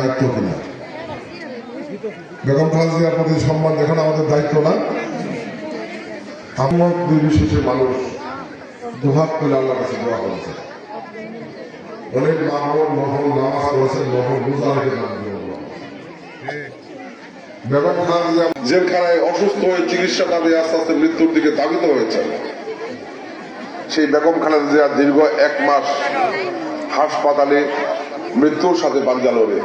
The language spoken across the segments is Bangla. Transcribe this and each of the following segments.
দায়িত্ব কিনা। বেগম খালেদা জিয়ার প্রতি সম্মান দেখানো আমাদের দায়িত্ব না? আমরা নির্বিশেষে মানুষ দুহাত তুলে আল্লাহর কাছে দোয়া করেছে, অনেক মাহল মহল নামাজ করেছেন, মহল রোজা রেখে বেগম খালেদা জিয়া জেলখানায় অসুস্থ হয়ে চিকিৎসা পাবে আস্তে আস্তে মৃত্যুর দিকে ধাবিত হয়েছে। সেই বেগম খালেদা জিয়া দীর্ঘ 1 মাস হাসপাতালে মৃত্যুর সাথে পাঞ্জা লড়ে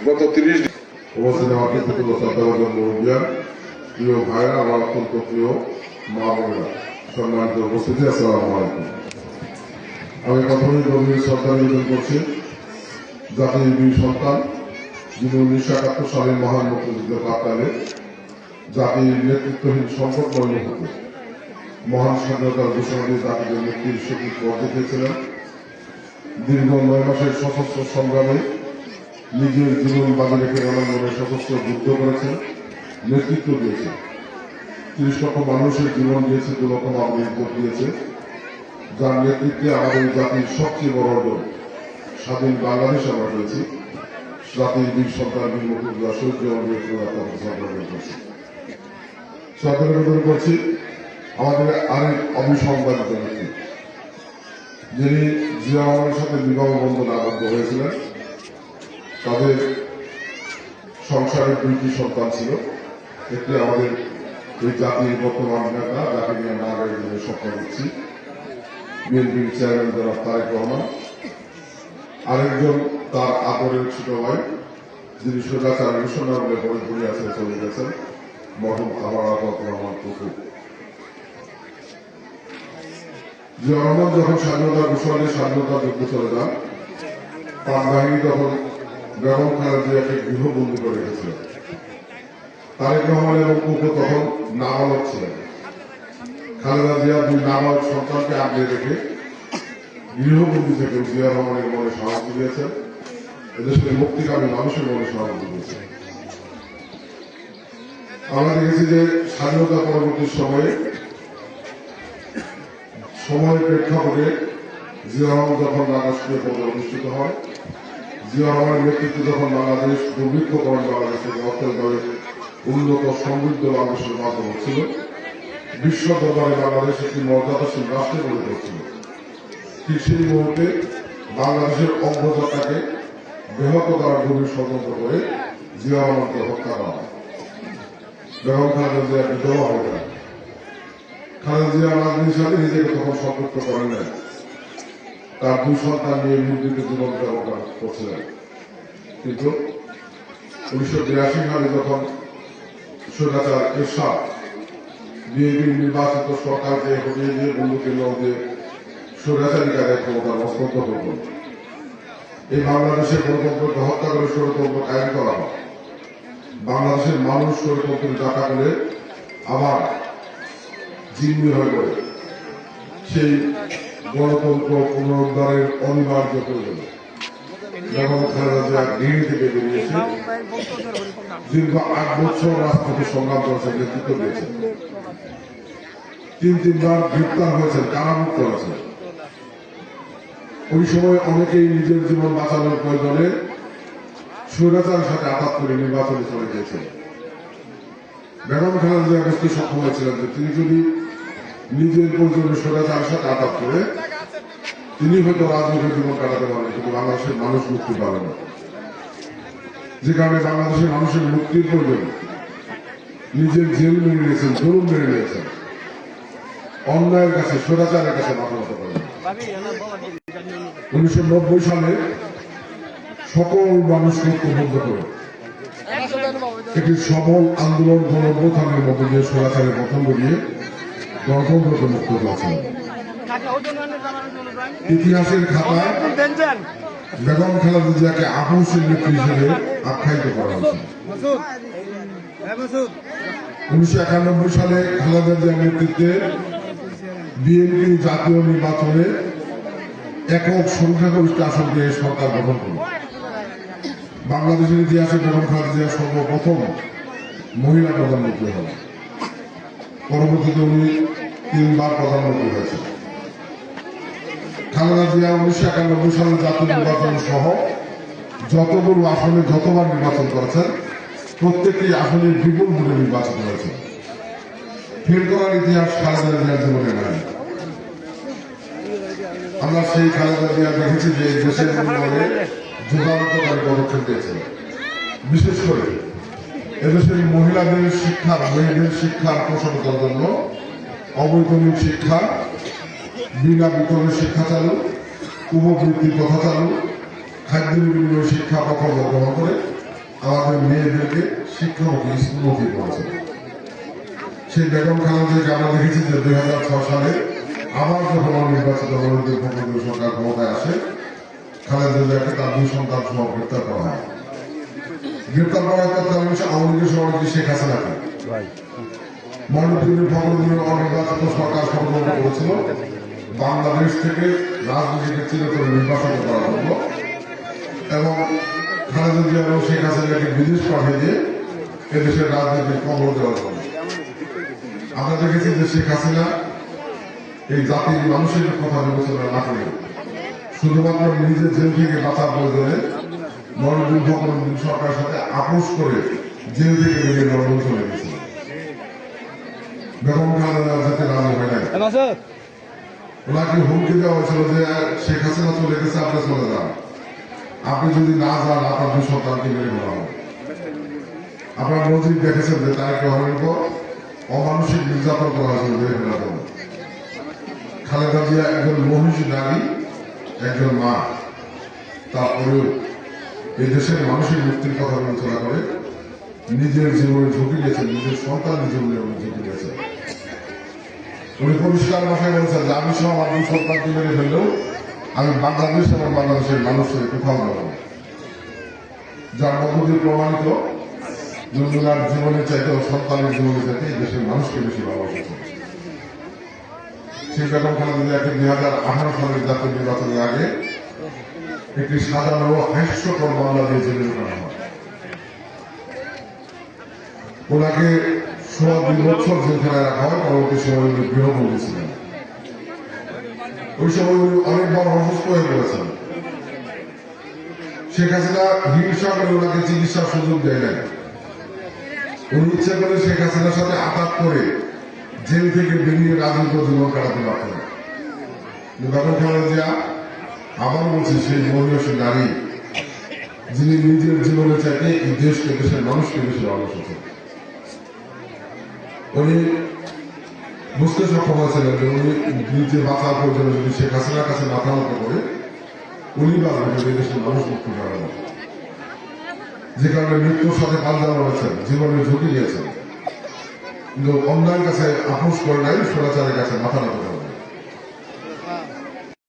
গত 30 দিন প্রিয় ভাইরা, আমার অত্যন্ত প্রিয় মা বোনেরা, সম্মানিত উপস্থিতি, আসসালামু আলাইকুম। আমি প্রথমে গভীর শ্রদ্ধা নিবেদন করছি জাতির বীর সন্তান, যিনি 1971 সালের মহান মুক্তিযুদ্ধের প্রাক্কালে জাতির নেতৃত্বহীন সংকটময় মুহূর্তে মহান স্বাধীনতার ঘোষণা দিয়ে জাতিকে মুক্তির সঠিক পথ দেখিয়েছিলেন। দীর্ঘ 9 মাসের সশস্ত্র সংগ্রামে নিজের জীবন বাজি রেখে রণাঙ্গনে সশস্ত্র যুদ্ধ করেছেন, নেতৃত্ব দিয়েছেন। 30 লক্ষ মানুষের জীবন দিয়েছে, 2 লক্ষ মানুষ ইজ্জত দিয়েছে, যার নেতৃত্বে আমাদের জাতির সবচেয়ে বড় অর্জন স্বাধীন বাংলাদেশ আমরা পেয়েছি। জাতির বীর সন্তান বীর মুক্তিযোদ্ধা শহীদ শ্রদ্ধা নিবেদন করছি আমাদের আরেক অবিসংবাদিত ব্যক্তি, যিনি জিয়া রহমানের সাথে বিবাহ বন্ধন আবদ্ধ হয়েছিলেন। তাদের সংসারের 2টি সন্তান ছিল। একটি আমাদের এই জাতির বর্তমান নেতা, যাকে নিয়ে না গাড়ি স্বপ্ন দিচ্ছি, বিএনপির চেয়ারম্যান জনাব তারেক রহমান। আরেকজন তার আদরের ছোট ভাই, যিনি স্বৈরাচার মিশনার বলে ঘুরে আছে চলে গেছেন, মরহুম আমার আবদ রহমান টুকু। জিয়া রহমান যখন স্বাধীনতা ঘোষণা স্বাধীনতা যুদ্ধ চলে যান, তার বাহিনী তখন বেগম খালেদা জিয়াকে গৃহবন্দী করে রেখেছিল। তারেক রহমান এবং টুকু তখন নাবালক ছিলেন। খালেদা জিয়া 2 নাবালক সন্তানকে আগলে রেখে গৃহবন্দী থেকে জিয়া রহমানের মনে সাহস দিয়েছেন, এদেশের মুক্তিকামী মানুষের মনে সাহস দিয়েছে। আমরা দেখেছি যে স্বাধীনতা পরবর্তী সময়ের প্রেক্ষাপটে জিয়া রহমান যখন রাষ্ট্রীয় পদে অনুষ্ঠিত হয়, জিয়া রহমানের নেতৃত্বে যখন বাংলাদেশ দুর্ভিক্ষকরণ বাংলাদেশের অত্যন্তভাবে উন্নত সমৃদ্ধ বাংলাদেশের মাধ্যম হচ্ছিল, বিশ্ব দরবারে বাংলাদেশ একটি মর্যাদাশীল রাষ্ট্রে পরিণত হচ্ছিল, ঠিক সেই মুহূর্তে বাংলাদেশের অগ্রযাত্রাকে ব্যাহত করার গভীর ষড়যন্ত্র করে জিয়া রহমানকে হত্যা করা হয়। বেগম খালেদা জিয়া বিধবা হয়ে যায়। খালেদা জিয়া রাজনীতির সাথে নিজেকে তখন সম্পৃক্ত করেন নাই। তার 2 সন্তান নিয়ে নির্দিষ্ট জীবন যাপন করছিলেন। কিন্তু 1982 সালে যখন স্বৈরাচার এরশাদ বিএনপির নির্বাচিত সরকারকে হটিয়ে দিয়ে বন্দুকের নখ দিয়ে স্বৈরাচারী কাজের ক্ষমতা হস্তান্তর করল, এই বাংলাদেশের গণতন্ত্রকে হত্যা করে স্বৈরতন্ত্র কায়েম করা হয়। বাংলাদেশের মানুষ স্বৈরতন্ত্রের ডাকা করে আবার জিম্মি হয়ে পড়ে। সেই গণতন্ত্র পুনরুদ্ধারের অনিবার্য প্রয়োজন বেগম খালেদা জিয়া গৃহ থেকে বেরিয়েছে। দীর্ঘ 8 বছর রাজপথে সংগ্রাম করেছেন, নেতৃত্ব দিয়েছেন। 3 বার গ্রেপ্তার হয়েছেন, কারামুক্ত হয়েছেন। ওই সময় অনেকেই নিজের জীবন বাঁচানোর প্রয়োজনে স্বৈরাচারের সাথে আঘাত করে নির্বাচনে চলে গিয়েছেন। বেগম খালেদা জিয়া বুঝতে সক্ষম হয়েছিলেন যে তিনি যদি নিজের প্রয়োজনে স্বৈরাচারের সাথে আঘাত করে তিনি হয়তো রাজনৈতিক জীবন কাটাতে পারেন, কিন্তু বাংলাদেশের মানুষ মুক্তি পাবে না। যে কারণে বাংলাদেশের মানুষের মুক্তির প্রয়োজন নিজের জেল মেনে নিয়েছেন, জুলুম মেনে নিয়েছেন, অন্যায়ের কাছে স্বৈরাচারের কাছে মাথা নত করেন। 1990 সালে সকল মানুষকে ঐক্যবদ্ধ করে একটি সবল আন্দোলন গণঅভ্যুত্থানের মধ্যে দিয়ে স্বৈরাচারের পতন ঘটিয়ে গণতন্ত্রকে মুক্ত করেছিলেন। ইতিহাসের খাতায় বেগম খালেদা জিয়াকে আপসের নেত্রী হিসেবে আখ্যায়িত করা হয়েছে। 1991 সালে খালেদা জিয়ার নেতৃত্বে বিএনপি জাতীয় নির্বাচনে একক সংখ্যাগরিষ্ঠ আসন দিয়ে সরকার গঠন করে। বাংলাদেশের ইতিহাসে বেগম খালেদা জিয়া সর্বপ্রথম মহিলা প্রধানমন্ত্রী হন। পরবর্তীতে উনি 3 বার প্রধানমন্ত্রী হয়েছেন। খালেদা জিয়া 1991 সালে জাতীয় নির্বাচন সহ যতগুলো আসনে যতবার নির্বাচন করেছেন প্রত্যেকটি আসনে বিপুল ভোটে নির্বাচিত হয়েছে। ফেল করার ইতিহাস খালেদা জিয়ার জীবনে নাই। আমরা সেই খালেদা জিয়া দেখেছি যে দেশের উন্নয়নে যুগান্তকারী পদক্ষেপ দিয়েছেন। বিশেষ করে এদেশের মহিলাদের শিক্ষা, মেয়েদের শিক্ষার প্রসারতার জন্য অবৈতনিক শিক্ষা, বিনা বেতনের শিক্ষা চালু, উপবৃত্তি প্রথা চালু, খাদ্য বিনিময় শিক্ষা প্রকল্প গ্রহণ করে আমাদের মেয়েদেরকে শিক্ষামুখী স্কুলমুখী করেছে। সেই বেগম খালেদাকে আমরা দেখেছি যে 2006 সালে আবার যখন নির্বাচিত মনোনীত সরকার ক্ষমতায় আসে, খালেদা জিয়াকে তার 2 সন্তান সহ গ্রেপ্তার করা হয়। গ্রেপ্তার করা হয় তৎকালীন আওয়ামী লীগের সভাপতি শেখ হাসিনাকে। মনোনীত ফখরুদ্দিনের অনির্বাচিত সরকার ষড়যন্ত্র করেছিল বাংলাদেশ থেকে রাজনীতিকে চিরতরে নির্বাচন করার জন্য এবং খালেদা জিয়া এবং শেখ হাসিনাকে বিদেশ পাঠিয়ে দিয়ে এদেশের রাজনীতির কবর দেওয়ার জন্য। আমরা দেখেছি যে শেখ হাসিনা এই জাতির মানুষের কথা বিবেচনা না করে শুধুমাত্র নিজের জেল থেকে বাঁচার প্রয়োজনে মনোনীত ফখরুদ্দিন সরকারের সাথে আপোষ করে জেল থেকে বেরিয়ে লন্ডন চলে গেছিল। বেগম খালেদা যেতে রাজি হয় নাই। ওনাকে হুমকি দেওয়া হয়েছিল যে শেখ হাসিনা চলে গেছে, আপনি চলে যান, আপনি যদি না যান আপনার 2 সন্তানকে মেরে ফেলা হবে। আপনার নজির দেখেছেন যে তাকে হওয়ার পর অমানসিক নির্যাতন করা হয়েছিল মেরে ফেলার জন্য। খালেদা জিয়া একজন মহিষী নারী, একজন মা, তারপরেও এই দেশের মানুষের মুক্তির কথা বিবেচনা করে নিজের জীবনে ঝুঁকি দিয়েছেন, নিজের সন্তানের জীবনে ঝুঁকি দিয়েছেন। উনি পরিষ্কার ভাষায় বলছেন যে আমি সহ আমার 2 সন্তানকে মেরে ফেললেও আমি বাংলাদেশ এবং বাংলাদেশের মানুষের কোথাও যাব না। যার মধ্য দিয়ে প্রমাণিত দুজনার জীবনের চাইতেও সন্তানের জীবনের চাইতে এই দেশের মানুষকে বেশি ভালোবাসেছেন। সেই বেগম খালেদা জিয়াকে 2018 সালের জাতীয় নির্বাচনের আগে একটি সাজানো হাস্যকর মামলা দিয়ে জেলে ঢোকানো হয়। ওনাকে 2 বছর জেলখানায় রাখা হয়। পরবর্তী সময় উনি গৃহবন্দী ছিলেন। ওই সময় উনি অনেকবার অসুস্থ হয়ে পড়েছেন। শেখ হাসিনা হিংসা করে ওনাকে চিকিৎসার সুযোগ দেয় নাই। উনি ইচ্ছে করে শেখ হাসিনার সাথে আঘাত করে জেল থেকে বেরিয়ে রাজনীতি জীবন কাটাতে পারতেন। বেগম খালেদা জিয়া আবার বলছি সেই মহিষী নারী যিনি নিজের জীবনে চাইতে এই দেশকে, দেশের মানুষকে বেশি ভালোবাসেছেন। উনি বুঝতে সক্ষম হয়েছিলেন যে উনি নিজে বাঁচার প্রয়োজনে যদি শেখ হাসিনার কাছে মাথা নত করে উনি বাঁচবেন, এই দেশের মানুষ মুক্তি পাবে না। যে কারণে মৃত্যুর সাথে পাঞ্জাব রয়েছেন, জীবনের ঝুঁকি নিয়েছেন, কিন্তু অন্যায়ের কাছে আপোষ করে নাই, স্বৈরাচারের কাছে মাথা নত করে।